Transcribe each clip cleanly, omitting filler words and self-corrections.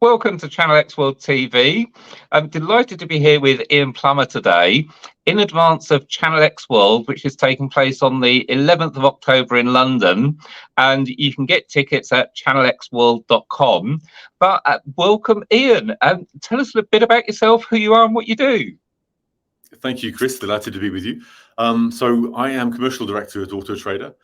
Welcome to ChannelX World TV. I'm delighted to be here with Ian Plummer today in advance of ChannelX World, which is taking place on the 11th of October in London. And you can get tickets at channelxworld.com. But welcome, Ian. Tell us a bit about yourself, who you are and what you do. Thank you, Chris. Delighted to be with you. So I am Commercial Director at Auto Trader.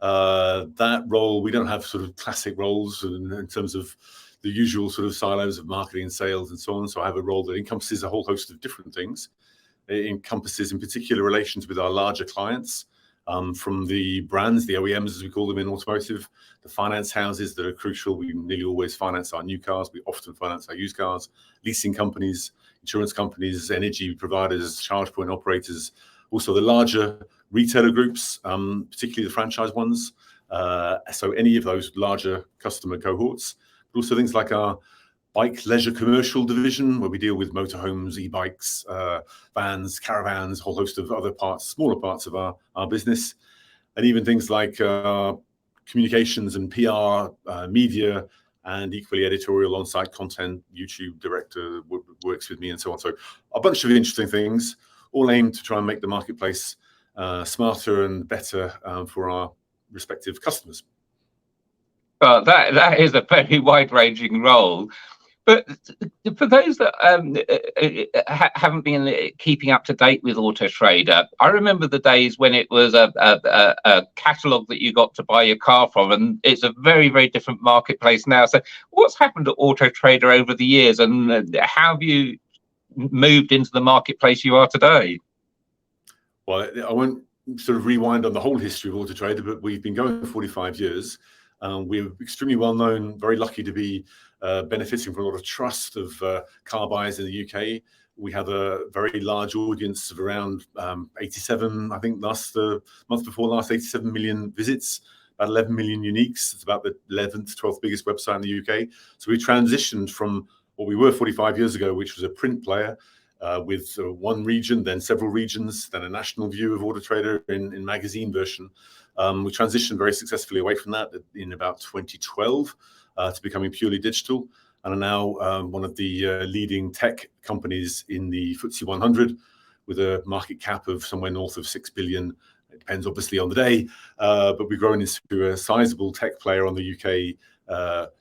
That role, we don't have sort of classic roles in terms of the usual sort of silos of marketing and sales and so on. So I have a role that encompasses a whole host of different things. It encompasses in particular relations with our larger clients, from the brands, the OEMs as we call them in automotive, the finance houses that are crucial. We nearly always finance our new cars. We often finance our used cars, leasing companies, insurance companies, energy providers, charge point operators, also the larger retailer groups, particularly the franchise ones. So any of those larger customer cohorts, but also things like our bike leisure commercial division, where we deal with motorhomes, e-bikes, vans, caravans, a whole host of other parts, smaller parts of our business, and even things like communications and PR, media, and equally editorial on-site content. YouTube director works with me and so on. So a bunch of interesting things, all aimed to try and make the marketplace smarter and better for our respective customers. Well, that is a very wide-ranging role. But for those that haven't been keeping up to date with Auto Trader, I remember the days when it was a catalogue that you got to buy your car from, and it's a very, very different marketplace now. So what's happened to Auto Trader over the years, and how have you moved into the marketplace you are today? Well, I won't sort of rewind on the whole history of Auto Trader, but we've been going for 45 years. We're extremely well known, very lucky to be benefiting from a lot of trust of car buyers in the UK. We have a very large audience of around 87, I think month before last, 87 million visits, about 11 million uniques. It's about the 11th, 12th biggest website in the UK. So we transitioned from what we were 45 years ago, which was a print player with one region, then several regions, then a national view of Auto Trader in magazine version. We transitioned very successfully away from that in about 2012 to becoming purely digital, and are now one of the leading tech companies in the FTSE 100 with a market cap of somewhere north of 6 billion. It depends obviously on the day, but we've grown into a sizable tech player on the UK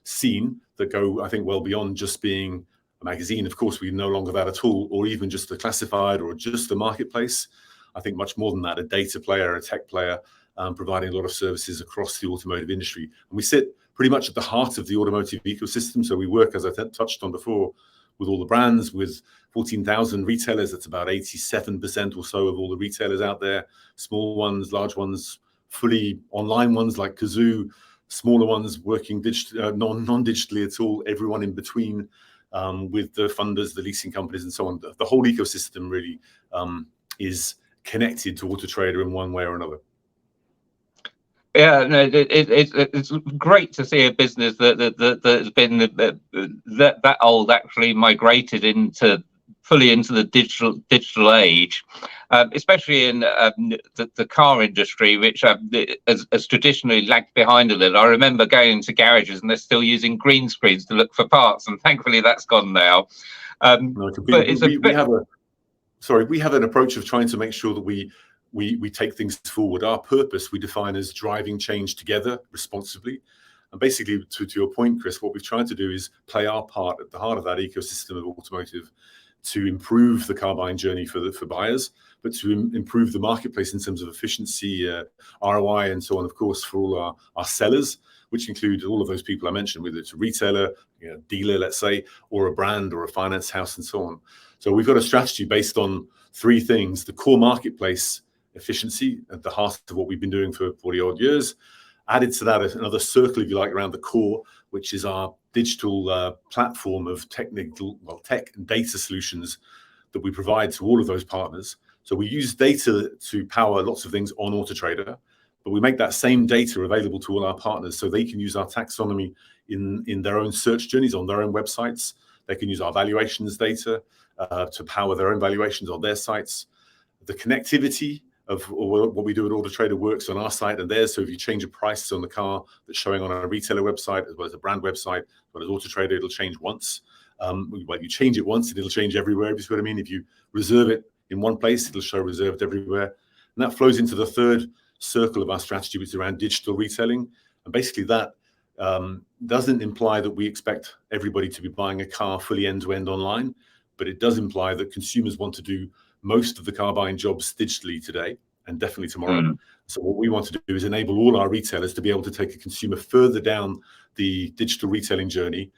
scene that go, I think, well beyond just being a magazine. Of course, we're no longer that at all, or even just a classified or just a marketplace. I think much more than that, a data player, a tech player, providing a lot of services across the automotive industry. And we sit pretty much at the heart of the automotive ecosystem. So we work, as I touched on before, with all the brands, with 14,000 retailers. That's about 87% or so of all the retailers out there, small ones, large ones, fully online ones like Kazoo, smaller ones working non-digitally at all, everyone in between, with the funders, the leasing companies, and so on. The whole ecosystem really is connected to Auto Trader in one way or another. Yeah, no, it's great to see a business that's been that old actually migrated fully into the digital age, especially in the car industry, which has traditionally lagged behind a little. I remember going into garages and they're still using green screens to look for parts, and thankfully that's gone now. No, but we have an approach of trying to make sure that we take things forward. Our purpose we define as driving change together responsibly. And basically, to your point, Chris, what we've tried to do is play our part at the heart of that ecosystem of automotive to improve the car buying journey for buyers, but to improve the marketplace in terms of efficiency, ROI, and so on, of course, for all our sellers, which include all of those people I mentioned, whether it's a retailer, dealer, let's say, or a brand or a finance house, and so on. So we've got a strategy based on three things: the core marketplace efficiency at the heart of what we've been doing for 40 odd years. Added to that, another circle, if you like, around the core, which is our digital platform of tech and data solutions that we provide to all of those partners. So we use data to power lots of things on Auto Trader, but we make that same data available to all our partners so they can use our taxonomy in their own search journeys on their own websites. They can use our valuations data to power their own valuations on their sites. The connectivity of what we do at Auto Trader works on our site and theirs. So if you change a price on the car that's showing on our retailer website as well as a brand website, as well as Auto Trader, it'll change once. Well, you change it once and it'll change everywhere, if you see what I mean. If you reserve it in one place, it'll show reserved everywhere. And that flows into the third circle of our strategy, which is around digital retailing. And basically that doesn't imply that we expect everybody to be buying a car fully end-to-end online, but it does imply that consumers want to do most of the car buying jobs digitally today and definitely tomorrow. So what we want to do is enable all our retailers to be able to take a consumer further down the digital retailing journey,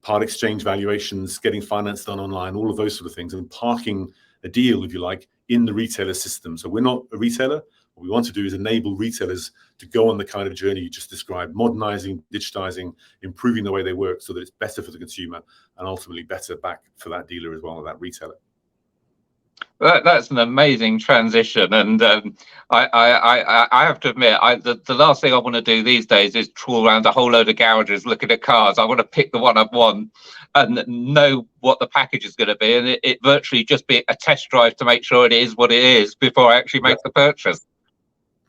part exchange valuations, getting finance done online, all of those sort of things, and parking a deal, if you like, in the retailer system. So we're not a retailer. What we want to do is enable retailers to go on the kind of journey you just described, modernizing, digitizing, improving the way they work so that it's better for the consumer and ultimately better back for that dealer as well, or that retailer. That's an amazing transition, and I have to admit, the last thing I want to do these days is trawl around a whole load of garages looking at cars. I want to pick the one I want and know what the package is going to be, and it virtually just be a test drive to make sure it is what it is before I actually make the purchase.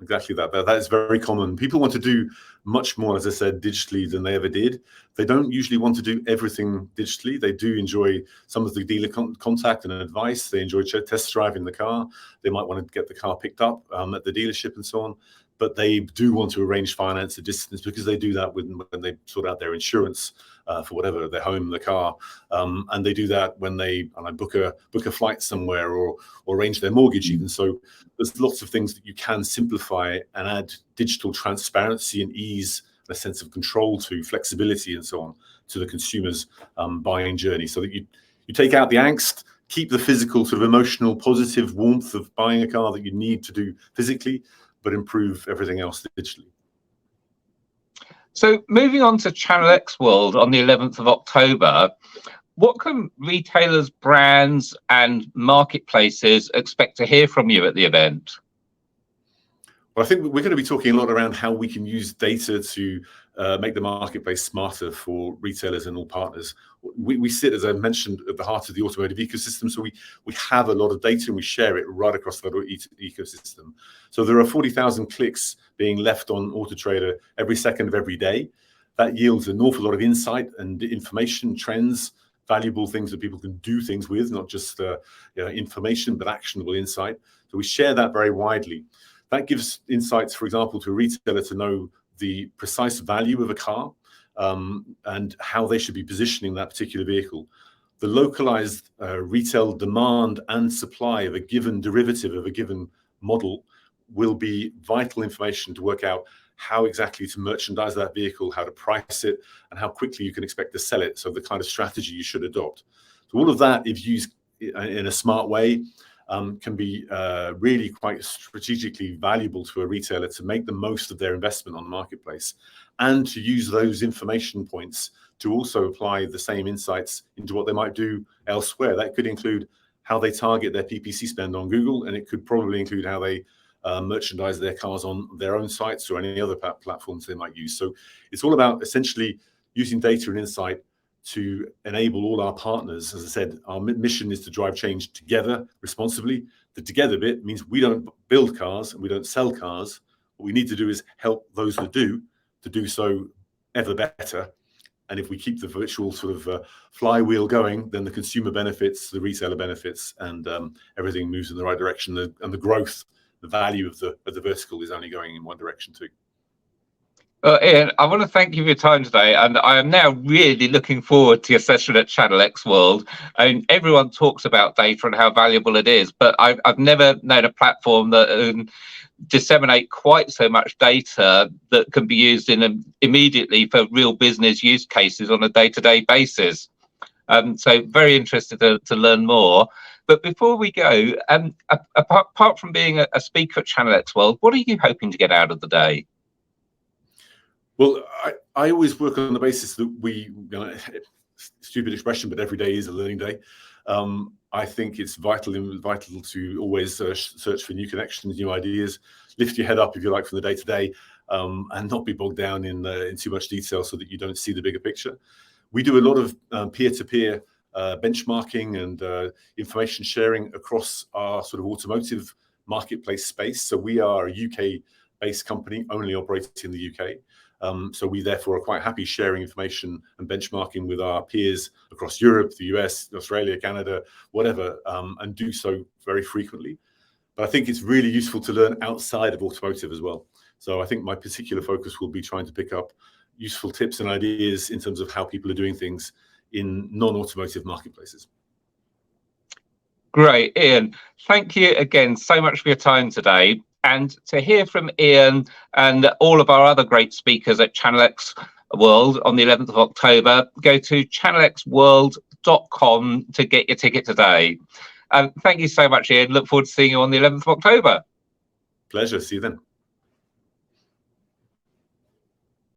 Exactly that. That is very common. People want to do much more, as I said, digitally than they ever did. They don't usually want to do everything digitally. They do enjoy some of the dealer contact and advice. They enjoy test driving the car. They might want to get the car picked up at the dealership and so on. But they do want to arrange finance at distance because they do that when they sort out their insurance for whatever, their home, the car, and they do that when they book a flight somewhere or arrange their mortgage even. So there's lots of things that you can simplify and add digital transparency and ease, a sense of control to, flexibility and so on to the consumer's buying journey, so that you take out the angst, keep the physical sort of emotional positive warmth of buying a car that you need to do physically, but improve everything else digitally. So moving on to ChannelX World on the 11th of October, what can retailers, brands and marketplaces expect to hear from you at the event? Well, I think we're going to be talking a lot around how we can use data to make the marketplace smarter for retailers and all partners. We sit, as I mentioned, at the heart of the automotive ecosystem. So we have a lot of data and we share it right across the ecosystem. So there are 40,000 clicks being left on Auto Trader every second of every day. That yields an awful lot of insight and information, trends, valuable things that people can do things with, not just information, but actionable insight. So we share that very widely. That gives insights, for example, to a retailer to know the precise value of a car and how they should be positioning that particular vehicle. The localized retail demand and supply of a given derivative of a given model will be vital information to work out how exactly to merchandise that vehicle, how to price it, and how quickly you can expect to sell it. So the kind of strategy you should adopt. So all of that, if used in a smart way, can be really quite strategically valuable to a retailer to make the most of their investment on the marketplace, and to use those information points to also apply the same insights into what they might do elsewhere. That could include how they target their PPC spend on Google, and it could probably include how they merchandise their cars on their own sites or any other platforms they might use. So it's all about essentially using data and insight to enable all our partners. As I said, our mission is to drive change together responsibly. The together bit means we don't build cars and we don't sell cars. What we need to do is help those that do to do so ever better. And if we keep the virtual sort of flywheel going, then the consumer benefits, the retailer benefits, and everything moves in the right direction. And the growth, the value of the vertical is only going in one direction too. Ian, I want to thank you for your time today, and I am now really looking forward to your session at ChannelX World. And everyone talks about data and how valuable it is, but I've never known a platform that disseminate quite so much data that can be used immediately for real business use cases on a day-to-day basis. So very interested to learn more. But before we go, apart from being a speaker at ChannelX World, what are you hoping to get out of the day? Well, I always work on the basis that stupid expression, but every day is a learning day. I think it's vital to always search for new connections, new ideas, lift your head up, if you like, from the day to day, and not be bogged down in too much detail so that you don't see the bigger picture. We do a lot of peer-to-peer benchmarking and information sharing across our sort of automotive marketplace space. So we are a UK-based company, only operating in the UK. So we therefore are quite happy sharing information and benchmarking with our peers across Europe, the US, Australia, Canada, whatever, and do so very frequently. But I think it's really useful to learn outside of automotive as well. So I think my particular focus will be trying to pick up useful tips and ideas in terms of how people are doing things in non-automotive marketplaces. Great, Ian. Thank you again so much for your time today. And to hear from Ian and all of our other great speakers at ChannelX World on the 11th of October, go to channelxworld.com to get your ticket today. Thank you so much, Ian. Look forward to seeing you on the 11th of October. Pleasure. See you then.